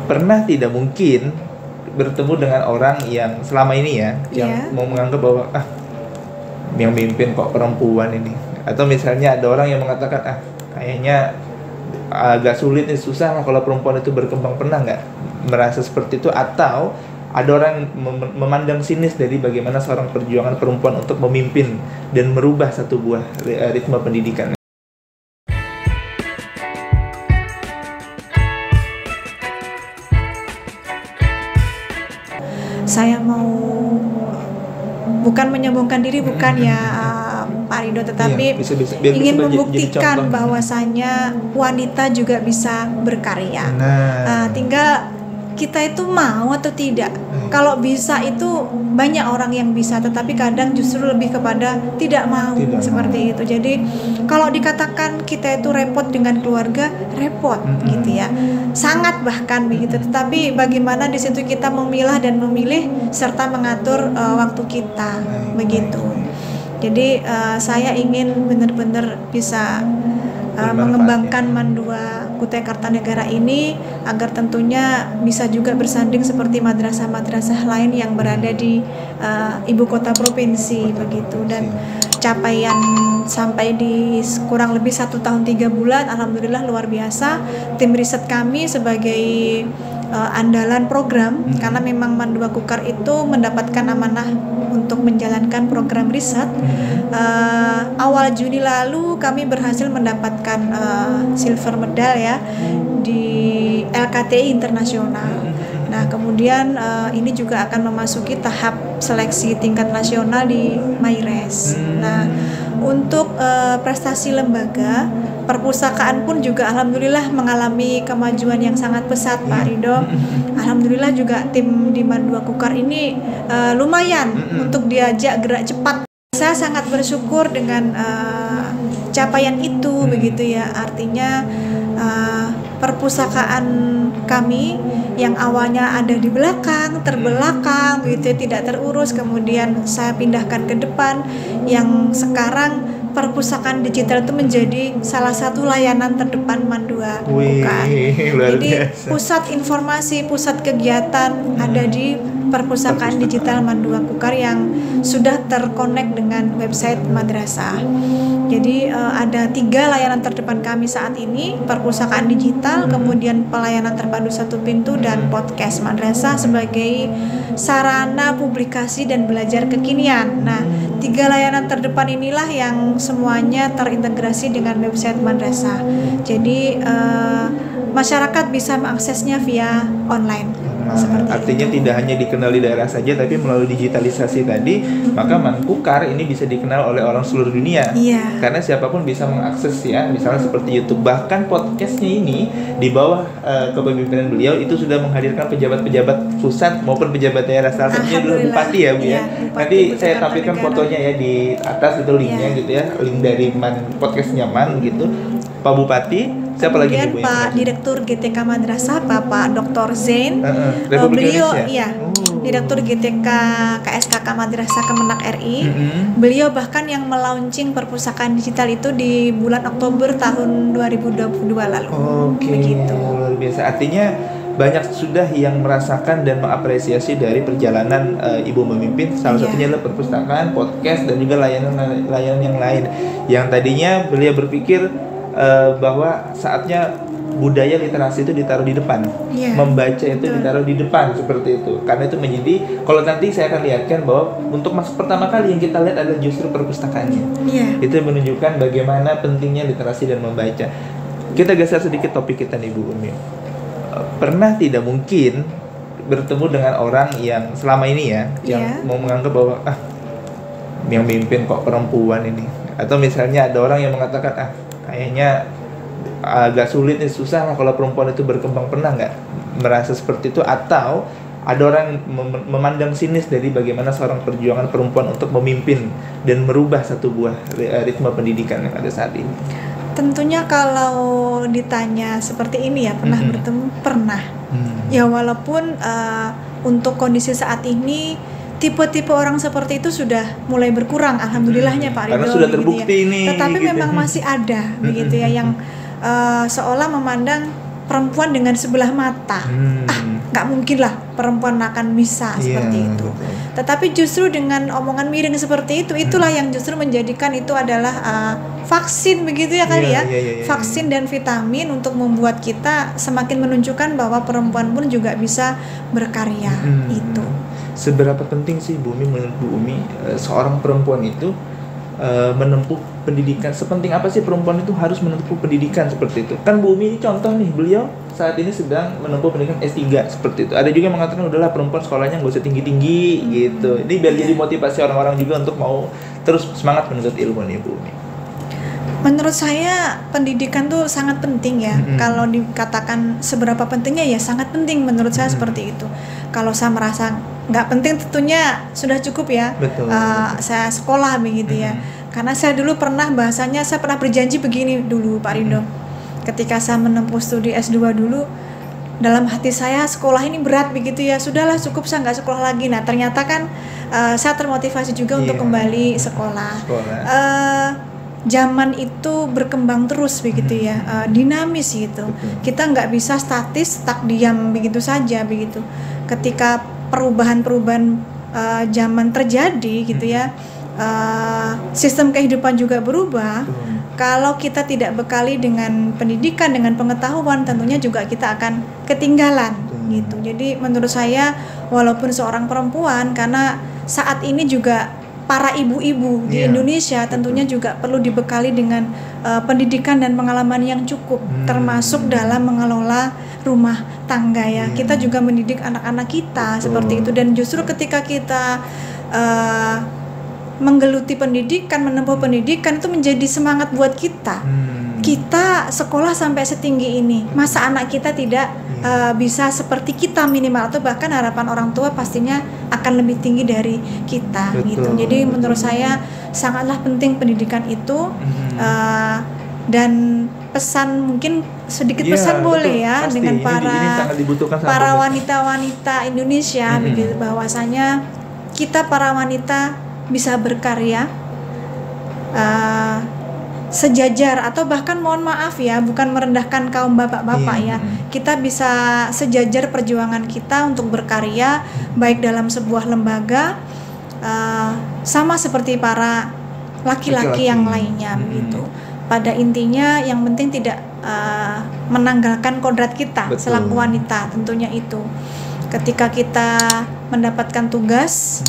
Pernah tidak mungkin bertemu dengan orang yang selama ini yang mau menganggap bahwa yang mimpin kok perempuan ini, atau misalnya ada orang yang mengatakan kayaknya agak sulit nih, susah lah kalau perempuan itu berkembang. Pernah nggak merasa seperti itu? Atau ada orang yang memandang sinis dari bagaimana seorang perjuangan perempuan untuk memimpin dan merubah satu buah ritme pendidikan? Saya mau bukan menyombongkan diri, bukan ya Pak Rido, tetapi ingin membuktikan bahwasanya wanita juga bisa berkarya. Tinggal kita itu mau atau tidak. Kalau bisa itu banyak orang yang bisa, tetapi kadang justru lebih kepada tidak mau. Seperti itu. Jadi kalau dikatakan kita itu repot dengan keluarga, repot gitu ya, sangat bahkan begitu. Tetapi bagaimana di situ kita memilah dan memilih serta mengatur waktu kita begitu. Jadi saya ingin benar-benar bisa mengembangkan Mandua Kutai Kartanegara ini agar tentunya bisa juga bersanding seperti madrasah-madrasah lain yang berada di ibu kota provinsi begitu. Dan capaian sampai di kurang lebih 1 tahun 3 bulan, alhamdulillah luar biasa. Tim riset kami sebagai andalan program, karena memang Mandua Kukar itu mendapatkan amanah untuk menjalankan program riset. Awal Juni lalu kami berhasil mendapatkan silver medal ya di LKTI internasional. Nah kemudian ini juga akan memasuki tahap seleksi tingkat nasional di MyRes. Nah untuk prestasi lembaga, perpustakaan pun juga alhamdulillah mengalami kemajuan yang sangat pesat Pak Rido. Alhamdulillah juga tim di Mandua Kukar ini lumayan untuk diajak gerak cepat. Saya sangat bersyukur dengan capaian itu begitu ya. Artinya perpustakaan kami yang awalnya ada di belakang, terbelakang begitu ya, tidak terurus, kemudian saya pindahkan ke depan, yang sekarang perpustakaan digital itu menjadi salah satu layanan terdepan Mandua Kukar. Jadi pusat informasi, pusat kegiatan ada di perpustakaan digital Mandua Kukar yang sudah terkonek dengan website madrasah. Jadi ada 3 layanan terdepan kami saat ini: perpustakaan digital, kemudian pelayanan terpadu satu pintu, dan podcast madrasah sebagai sarana publikasi dan belajar kekinian. Nah 3 layanan terdepan inilah yang semuanya terintegrasi dengan website madrasah. Jadi masyarakat bisa mengaksesnya via online. Artinya tidak hanya dikenal di daerah saja, tapi melalui digitalisasi tadi, maka Mankukar ini bisa dikenal oleh orang seluruh dunia. Karena siapapun bisa mengakses ya, misalnya seperti YouTube. Bahkan podcastnya ini di bawah kepemimpinan beliau itu sudah menghadirkan pejabat-pejabat pusat maupun pejabat daerah. Salah satunya adalah Bupati ya Bu ya. Nanti saya tampilkan fotonya ya di atas itu linknya gitu ya, link dari podcastnya gitu. Pak Bupati. Siapa kemudian lagi Pak Direktur GTK Madrasah, Bapak Dr. Zain, beliau Direktur GTK KSKK Madrasah Kemenak RI. Beliau bahkan yang melaunching perpustakaan digital itu di bulan Oktober tahun 2022 lalu. Begitu. Luar biasa. Artinya banyak sudah yang merasakan dan mengapresiasi dari perjalanan Ibu memimpin. Salah satunya adalah perpustakaan, podcast, dan juga layanan yang lain. Yang tadinya beliau berpikir bahwa saatnya budaya literasi itu ditaruh di depan, membaca itu ditaruh di depan seperti itu. Karena itu menjadi, kalau nanti saya akan lihatkan bahwa untuk masuk pertama kali yang kita lihat adalah justru perpustakaannya. Itu menunjukkan bagaimana pentingnya literasi dan membaca. Kita geser sedikit topik kita nih Bu Umi. Pernah tidak mungkin bertemu dengan orang yang selama ini yang mau menganggap bahwa yang mimpin kok perempuan ini, atau misalnya ada orang yang mengatakan kayaknya agak sulit nih, susah lah kalau perempuan itu berkembang. Pernah nggak merasa seperti itu? Atau ada orang yang memandang sinis dari bagaimana seorang perjuangan perempuan untuk memimpin dan merubah satu buah ritme pendidikan yang ada saat ini? Tentunya kalau ditanya seperti ini ya, pernah bertemu? Pernah. Ya walaupun untuk kondisi saat ini tipe-tipe orang seperti itu sudah mulai berkurang, alhamdulillahnya Pak Rido. Karena sudah terbukti ini. Tetapi memang masih ada begitu ya, yang seolah memandang perempuan dengan sebelah mata. Nggak mungkin lah perempuan akan bisa seperti itu. Tetapi justru dengan omongan miring seperti itu, itulah yang justru menjadikan itu adalah vaksin begitu ya kali ya. Vaksin dan vitamin untuk membuat kita semakin menunjukkan bahwa perempuan pun juga bisa berkarya. Itu. Seberapa penting sih Bu Umi, menurut Bu Umi, seorang perempuan itu menempuh pendidikan? Sepenting apa sih perempuan itu harus menempuh pendidikan seperti itu? Kan Bu Umi ini contoh nih, beliau saat ini sedang menempuh pendidikan S3 seperti itu. Ada juga yang mengatakan udahlah perempuan sekolahnya nggak usah tinggi-tinggi gitu. Ini biar jadi motivasi orang-orang juga untuk mau terus semangat menuntut ilmu nih Bu Umi. Menurut saya pendidikan tuh sangat penting ya. Kalau dikatakan seberapa pentingnya ya sangat penting menurut saya seperti itu. Kalau saya merasa nggak penting tentunya sudah cukup ya. Betul. Saya sekolah begitu ya. Karena saya dulu pernah bahasanya saya pernah berjanji begini dulu Pak Rindo. Ketika saya menempuh studi S2 dulu, dalam hati saya sekolah ini berat begitu ya. Sudahlah cukup, saya nggak sekolah lagi. Nah ternyata kan saya termotivasi juga untuk kembali sekolah. Zaman itu berkembang terus begitu ya, dinamis gitu. Kita nggak bisa statis, tak diam begitu saja begitu. Ketika perubahan-perubahan zaman terjadi gitu ya, sistem kehidupan juga berubah. Kalau kita tidak bekali dengan pendidikan, dengan pengetahuan, tentunya juga kita akan ketinggalan gitu. Jadi menurut saya walaupun seorang perempuan, karena saat ini juga para ibu-ibu di Indonesia tentunya juga perlu dibekali dengan pendidikan dan pengalaman yang cukup, termasuk dalam mengelola rumah tangga ya. Kita juga mendidik anak-anak kita seperti itu, dan justru ketika kita menggeluti pendidikan, menempuh pendidikan, itu menjadi semangat buat kita. Kita sekolah sampai setinggi ini, masa anak kita tidak bisa seperti kita minimal, atau bahkan harapan orang tua pastinya akan lebih tinggi dari kita. Gitu. Jadi menurut saya sangatlah penting pendidikan itu. Dan pesan mungkin sedikit pesan boleh ya pasti. Dengan para wanita-wanita Indonesia begitu, bahwasanya kita para wanita bisa berkarya sejajar, atau bahkan mohon maaf ya, bukan merendahkan kaum bapak-bapak ya. Kita bisa sejajar perjuangan kita untuk berkarya baik dalam sebuah lembaga sama seperti para laki-laki yang lainnya begitu. Pada intinya yang penting tidak menanggalkan kodrat kita selaku wanita, tentunya itu. Ketika kita mendapatkan tugas,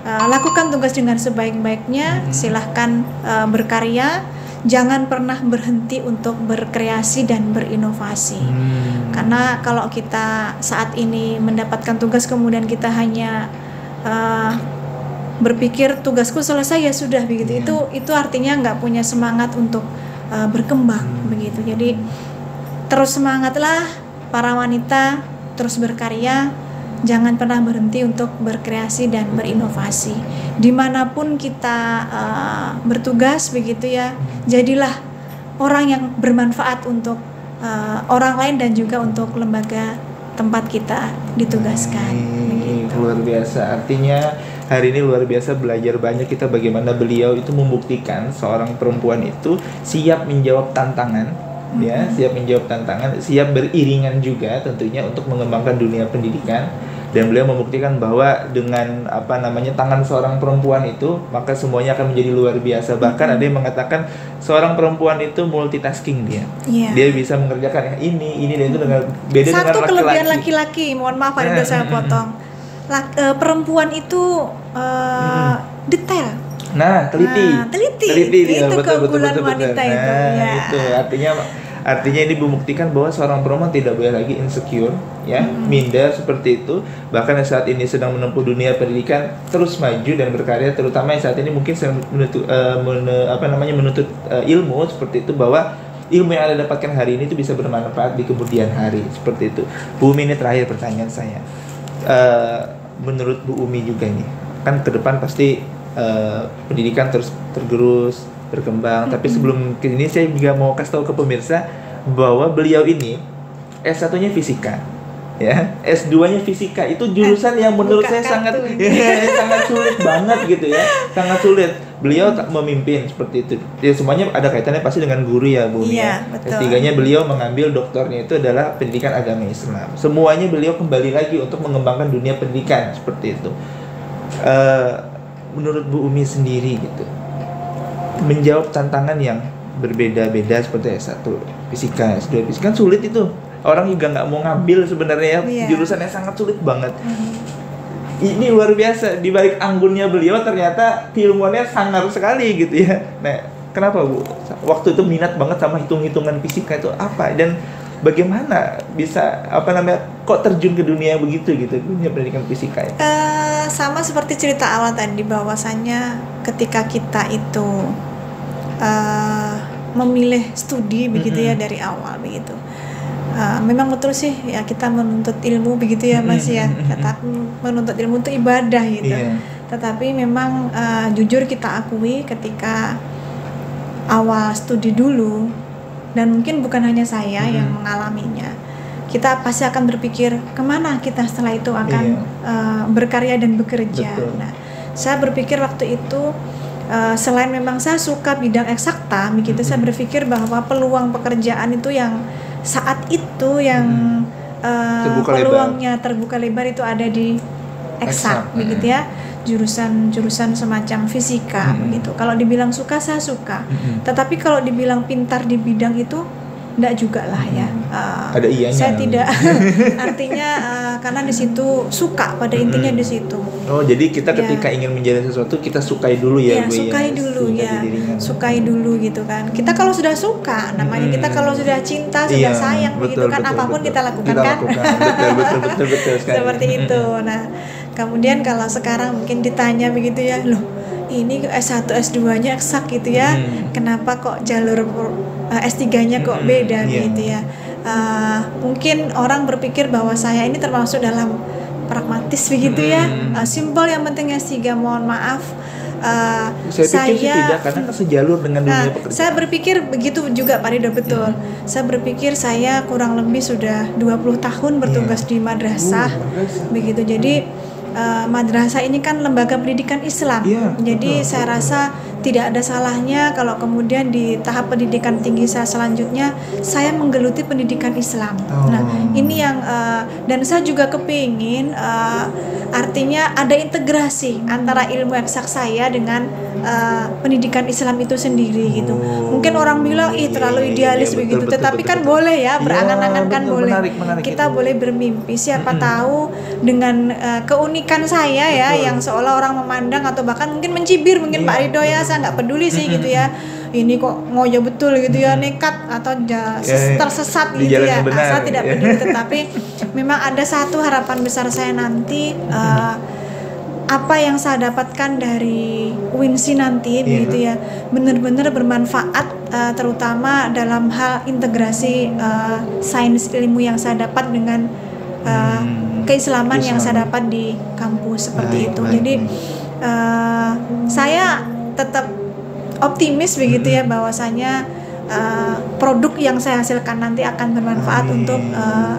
lakukan tugas dengan sebaik-baiknya, silahkan berkarya. Jangan pernah berhenti untuk berkreasi dan berinovasi. Karena kalau kita saat ini mendapatkan tugas kemudian kita hanya berpikir tugasku selesai ya sudah begitu, itu artinya nggak punya semangat untuk berkembang begitu. Jadi terus semangatlah para wanita, terus berkarya. Jangan pernah berhenti untuk berkreasi dan berinovasi. Dimanapun kita bertugas begitu ya, jadilah orang yang bermanfaat untuk orang lain dan juga untuk lembaga tempat kita ditugaskan. Begitu. Luar biasa. Artinya hari ini luar biasa belajar banyak kita bagaimana beliau itu membuktikan seorang perempuan itu siap menjawab tantangan. Ya, siap menjawab tantangan, siap beriringan juga tentunya untuk mengembangkan dunia pendidikan. Dan beliau membuktikan bahwa dengan tangan seorang perempuan itu maka semuanya akan menjadi luar biasa. Bahkan ada yang mengatakan seorang perempuan itu multitasking dia. Dia bisa mengerjakan ini dan itu dengan beda dengan laki-laki. Satu kelebihan laki-laki, mohon maaf Pak Rindo saya potong. Perempuan itu detail. Teliti. Itu keunggulan wanita itu. Itu artinya ini membuktikan bahwa seorang perempuan tidak boleh lagi insecure, ya, minder seperti itu. Bahkan saat ini sedang menempuh dunia pendidikan, terus maju dan berkarya, terutama yang saat ini mungkin sedang menuntut ilmu seperti itu, bahwa ilmu yang Anda dapatkan hari ini itu bisa bermanfaat di kemudian hari seperti itu. Bu Umi, ini terakhir pertanyaan saya. Menurut Bu Umi juga nih, kan ke depan pasti pendidikan terus tergerus berkembang. Tapi sebelum ke ini saya juga mau kasih tahu ke pemirsa bahwa beliau ini S1-nya fisika, ya, S2-nya fisika. Itu jurusan yang menurut saya sangat sangat sulit banget gitu ya, sangat sulit. Beliau memimpin seperti itu. Ya semuanya ada kaitannya pasti dengan guru ya, Bu. Iya, S3-nya beliau mengambil doktornya itu adalah pendidikan agama Islam. Semuanya beliau kembali lagi untuk mengembangkan dunia pendidikan seperti itu. Menurut Bu Umi sendiri gitu, menjawab tantangan yang berbeda-beda seperti S1 fisika, S2 fisika kan sulit itu. Orang juga nggak mau ngambil sebenarnya ya, jurusannya sangat sulit banget. Ini luar biasa, di balik anggunnya beliau ternyata keilmuannya sangar sekali gitu ya. Nah, kenapa Bu? Waktu itu minat banget sama hitung-hitungan fisika itu apa, dan bagaimana bisa kok terjun ke dunia begitu gitu, dunia pendidikan fisika ya? Sama seperti cerita awal tadi, bahwasannya ketika kita itu memilih studi begitu ya dari awal begitu. Memang betul sih ya, kita menuntut ilmu begitu ya Mas ya. Tetapi menuntut ilmu itu ibadah gitu. Tetapi memang jujur kita akui ketika awal studi dulu, dan mungkin bukan hanya saya yang mengalaminya, kita pasti akan berpikir kemana kita setelah itu akan berkarya dan bekerja. Nah, saya berpikir waktu itu selain memang saya suka bidang eksakta begitu, saya berpikir bahwa peluang pekerjaan itu yang saat itu yang peluangnya terbuka lebar itu ada di eksak begitu ya, jurusan semacam fisika begitu. Kalau dibilang suka, saya suka. Tetapi kalau dibilang pintar di bidang itu, enggak juga lah ya. Ada iyanya. Saya tidak. Artinya karena di situ suka, pada intinya di situ. Oh, jadi kita ketika ingin menjalani sesuatu, kita sukai dulu ya, Bu. Sukai dulu ya. Sukai dulu gitu kan. Kita kalau sudah suka, namanya kita kalau sudah cinta, sudah sayang begitu kan, apapun kita lakukan kan. Betul. Seperti itu. Nah, kemudian kalau sekarang mungkin ditanya begitu ya, loh, ini S1 S2-nya eksak gitu ya. Kenapa kok jalur S3-nya kok beda gitu ya. Mungkin orang berpikir bahwa saya ini termasuk dalam pragmatis begitu ya. Simple, yang penting S3, mohon maaf. Saya pikir tidak, karena sejalur dengan dunia pekerjaan. Saya berpikir begitu juga Pak Rido, betul. Saya berpikir saya kurang lebih sudah 20 tahun bertugas di madrasah. Begitu. Jadi madrasah ini kan lembaga pendidikan Islam. Jadi saya rasa tidak ada salahnya kalau kemudian di tahap pendidikan tinggi saya selanjutnya saya menggeluti pendidikan Islam. Nah, ini yang dan saya juga kepingin artinya ada integrasi antara ilmu eksak saya dengan pendidikan Islam itu sendiri gitu. Mungkin orang bilang terlalu idealis begitu, tetapi kan boleh ya, berangan-angan kan boleh. Menarik Kita boleh bermimpi. Siapa tahu dengan keunikan saya ya, yang seolah orang memandang atau bahkan mungkin mencibir mungkin Pak Rido ya, saya nggak peduli sih gitu ya. Ini kok ngoyo betul gitu ya, nekat atau tersesat gitu ya. Saya tidak peduli, tetapi memang ada satu harapan besar saya nanti, apa yang saya dapatkan dari Winsi nanti begitu ya, benar-benar bermanfaat, terutama dalam hal integrasi sains ilmu yang saya dapat dengan keislaman yang saya dapat di kampus seperti itu. Jadi saya tetap optimis begitu ya, bahwasanya produk yang saya hasilkan nanti akan bermanfaat untuk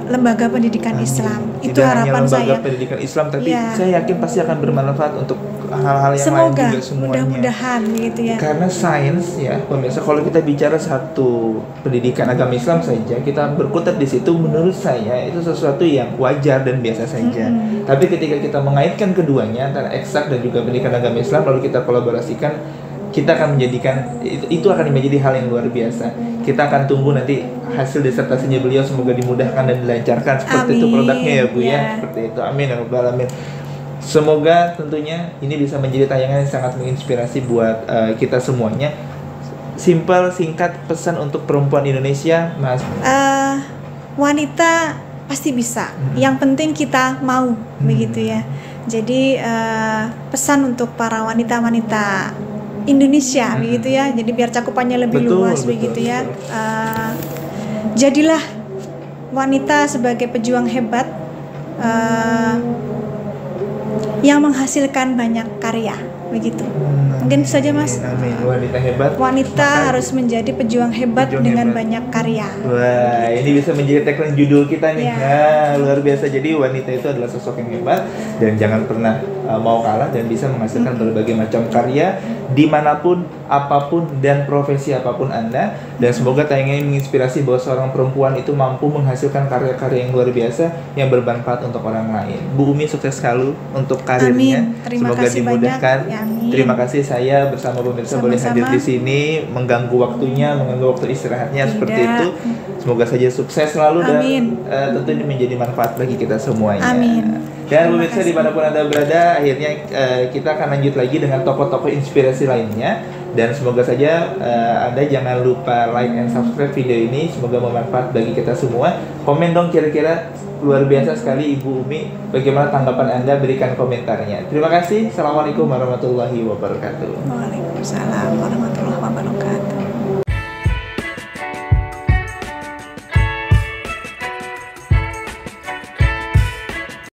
lembaga pendidikan Islam. Itu harapan saya. Lembaga pendidikan Islam, tapi saya yakin pasti akan bermanfaat untuk hal-hal yang lain juga semuanya. Mudah-mudahan gitu ya. Karena sains ya, pemirsa, kalau kita bicara satu pendidikan agama Islam saja, kita berkutat di situ, menurut saya itu sesuatu yang wajar dan biasa saja. Tapi ketika kita mengaitkan keduanya, antara eksak dan juga pendidikan agama Islam, lalu kita kolaborasikan, kita akan menjadikan itu akan menjadi hal yang luar biasa. Kita akan tunggu nanti hasil disertasinya beliau, semoga dimudahkan dan dilancarkan seperti itu produknya ya Bu ya. Seperti itu, amin ya rabbal alamin. Semoga tentunya ini bisa menjadi tayangan yang sangat menginspirasi buat kita semuanya. Simpel, singkat, pesan untuk perempuan Indonesia, Mas. Wanita pasti bisa. Yang penting kita mau begitu ya. Jadi pesan untuk para wanita-wanita Indonesia begitu ya. Jadi biar cakupannya lebih luas begitu ya. Jadilah wanita sebagai pejuang hebat yang menghasilkan banyak karya begitu. Mungkin saja Mas. Amin. Wanita hebat. Wanita harus menjadi pejuang hebat dengan banyak karya. Wah, ini bisa menjadi tagline judul kita nih. Nah, luar biasa. Jadi wanita itu adalah sosok yang hebat dan jangan pernah mau kalah dan bisa menghasilkan berbagai macam karya dimanapun, apapun dan profesi apapun Anda. Dan semoga tayangan ini menginspirasi bahwa seorang perempuan itu mampu menghasilkan karya-karya yang luar biasa yang bermanfaat untuk orang lain. Bu Umi sukses selalu untuk karirnya. Semoga dimudahkan. Terima kasih saya bersama pemirsa boleh hadir di sini, mengganggu waktunya, mengganggu waktu istirahatnya. Tidak. Seperti itu. Semoga saja sukses selalu. Amin. Dan tentu ini menjadi manfaat bagi kita semuanya. Amin. Dan pemirsa dimanapun Anda berada, akhirnya kita akan lanjut lagi dengan tokoh-tokoh inspirasi lainnya. Dan semoga saja Anda jangan lupa like and subscribe video ini. Semoga bermanfaat bagi kita semua. Komen dong kira-kira luar biasa sekali Ibu Umi. Bagaimana tanggapan Anda? Berikan komentarnya. Terima kasih. Assalamualaikum warahmatullahi wabarakatuh. Waalaikumsalam warahmatullahi wabarakatuh.